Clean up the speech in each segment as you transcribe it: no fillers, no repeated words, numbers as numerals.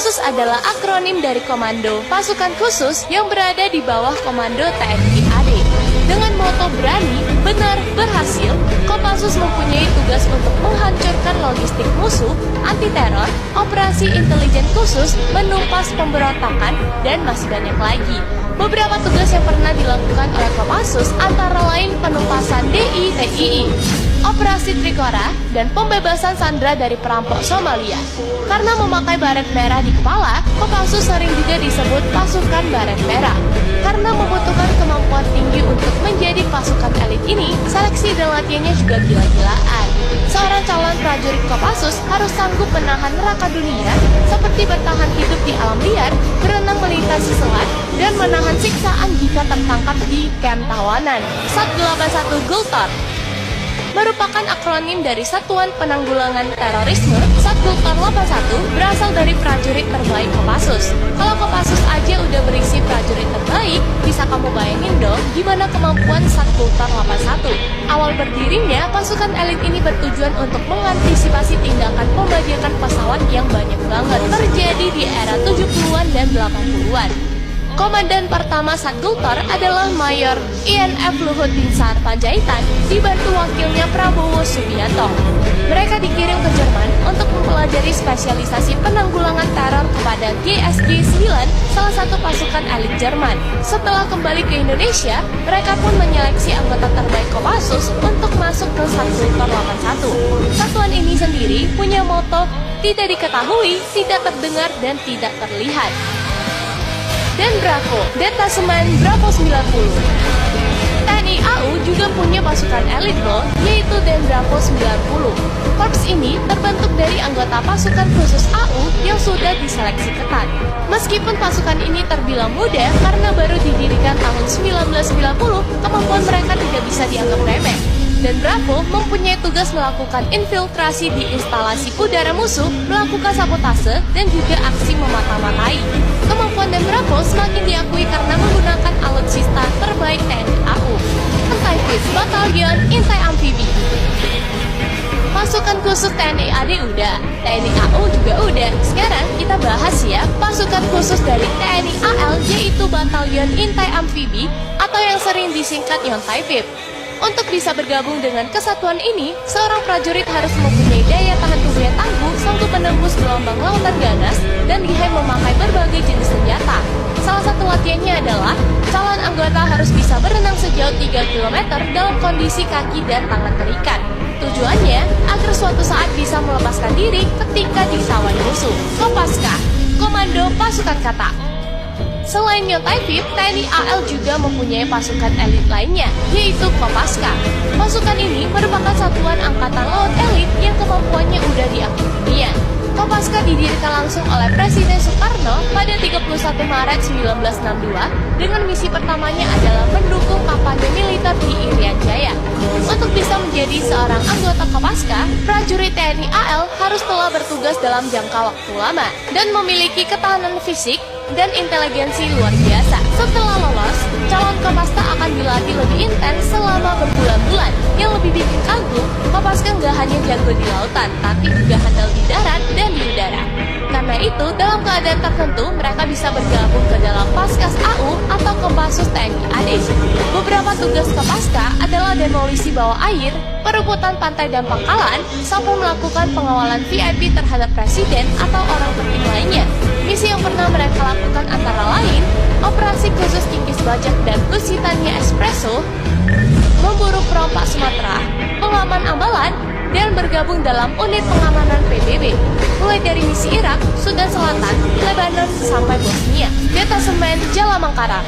Kopassus adalah akronim dari Komando Pasukan Khusus yang berada di bawah Komando TNI AD. Dengan moto berani, benar, berhasil, Kopassus mempunyai tugas untuk menghancurkan logistik musuh, anti-teror, operasi intelijen khusus, menumpas pemberontakan, dan masih banyak lagi. Beberapa tugas yang pernah dilakukan oleh Kopassus antara lain penumpasan DITII, Operasi Trikora, dan pembebasan sandera dari perampok Somalia. Karena memakai baret merah di kepala, Kopassus sering juga disebut pasukan baret merah. Karena membutuhkan kemampuan tinggi untuk menjadi pasukan elit ini, seleksi dan latihannya juga gila-gilaan. Seorang calon prajurit Kopassus harus sanggup menahan neraka dunia, seperti bertahan hidup di alam liar, berenang melintasi selat, dan menahan siksaan jika tertangkap di kamp tawanan. 181 Gultor merupakan akronim dari Satuan Penanggulangan Terorisme. Satgultor 81 berasal dari prajurit terbaik Kopassus. Kalau Kopassus aja udah berisi prajurit terbaik, bisa kamu bayangin dong gimana kemampuan Satgultor 81. Awal berdirinya, pasukan elit ini bertujuan untuk mengantisipasi tindakan pembajakan pesawat yang banyak banget terjadi di era 70-an dan 80-an. Komandan pertama Satgultor adalah Mayor INF Luhut Binsar Panjaitan, dibantu wakilnya Prabowo Subianto. Mereka dikirim ke Jerman untuk mempelajari spesialisasi penanggulangan teror kepada GSG 9, salah satu pasukan elit Jerman. Setelah kembali ke Indonesia, mereka pun menyeleksi anggota terbaik Kopassus untuk masuk ke Satgultor 81. Satuan ini sendiri punya moto, tidak diketahui, tidak terdengar, dan tidak terlihat. Dan Bravo, Detasemen Bravo 90. TNI AU juga punya pasukan elit loh, yaitu Den Bravo 90. Korps ini terbentuk dari anggota pasukan khusus AU yang sudah diseleksi ketat. Meskipun pasukan ini terbilang muda karena baru didirikan tahun 1990, kemampuan mereka tidak bisa dianggap remeh. Dan Bravo mempunyai tugas melakukan infiltrasi di instalasi udara musuh, melakukan sabotase, dan juga aksi memata-matai. Kemampuan Dan Bravo semakin diakui karena menggunakan alutsista terbaik TNI AU. Anti-Fleet Battalion Intai Amfibi. Pasukan khusus TNI AD udah, TNI AU juga udah. Sekarang kita bahas ya pasukan khusus dari TNI AL, yaitu Batalion Intai Amfibi atau yang sering disingkat Yontaifib. Untuk bisa bergabung dengan kesatuan ini, seorang prajurit harus mempunyai daya tahan tubuh yang tangguh, sanggup menembus gelombang lautan ganas, dan lihai memakai berbagai jenis senjata. Salah satu latihannya adalah, calon anggota harus bisa berenang sejauh 3 km dalam kondisi kaki dan tangan terikat. Tujuannya, agar suatu saat bisa melepaskan diri ketika ditawan musuh. Kopaska, Komando Pasukan Kata. Selain Yontaifib, TNI AL juga mempunyai pasukan elit lainnya, yaitu Kopaska. Pasukan ini merupakan satuan angkatan laut elit yang kemampuannya udah diakui dunia. Kopaska didirikan langsung oleh Presiden Soekarno pada 31 Maret 1962 dengan misi pertamanya adalah mendukung kampanye militer di Irian Jaya. Untuk bisa menjadi seorang anggota Kopaska, prajurit TNI AL harus telah bertugas dalam jangka waktu lama dan memiliki ketahanan fisik dan inteligensi luar biasa. Setelah lolos, calon Kopaska akan dilatih lebih intens selama berbulan-bulan. Yang lebih bikin kagum, Kopaska nggak hanya jago di lautan, tapi juga handal di darat dan di udara. Karena itu, dalam keadaan tertentu, mereka bisa bergabung ke dalam Paskas AU atau Kopassus TNI AD. Beberapa tugas Kopaska adalah demolisi bawah air, perebutan pantai dan pangkalan, sampai melakukan pengawalan VIP terhadap presiden atau orang penting lainnya. Misi yang pernah mereka lakukan antara lain, operasi khusus Kingkis Bajak dan Lusitania Espresso, memburu perompak Sumatera, pengaman Ambalan, dan bergabung dalam unit pengamanan PBB, mulai dari misi Irak, Sudan Selatan, Lebanon, sampai Bosnia. Detasemen Jalamangkara.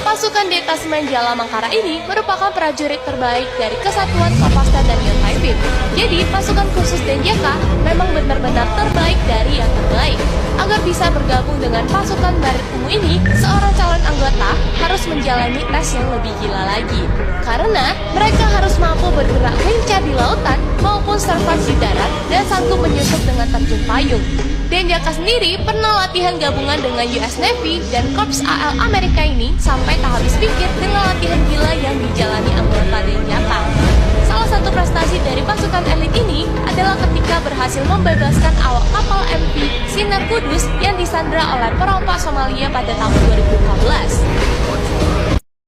Pasukan Detasemen Jalamangkara ini merupakan prajurit terbaik dari Kesatuan Kopaska dan Yontaifib. Jadi, pasukan khusus Denjaka memang benar-benar terbaik dari yang terbaik. Agar bisa bergabung dengan pasukan baret ungu ini, seorang calon anggota harus menjalani tes yang lebih gila lagi. Karena mereka harus mampu bergerak lincah di lautan maupun survive di darat dan sanggup menyusup dengan terjun payung. Denjaka sendiri pernah latihan gabungan dengan US Navy dan Korps AL Amerika ini sampai tak habis pikir dengan latihan gila yang dijalani anggota Denjaka. Salah satu prestasi dari pasukan elit ini adalah ketika berhasil membebaskan awak kapal MV Sinar Kudus yang disandra oleh perompak Somalia pada tahun 2014.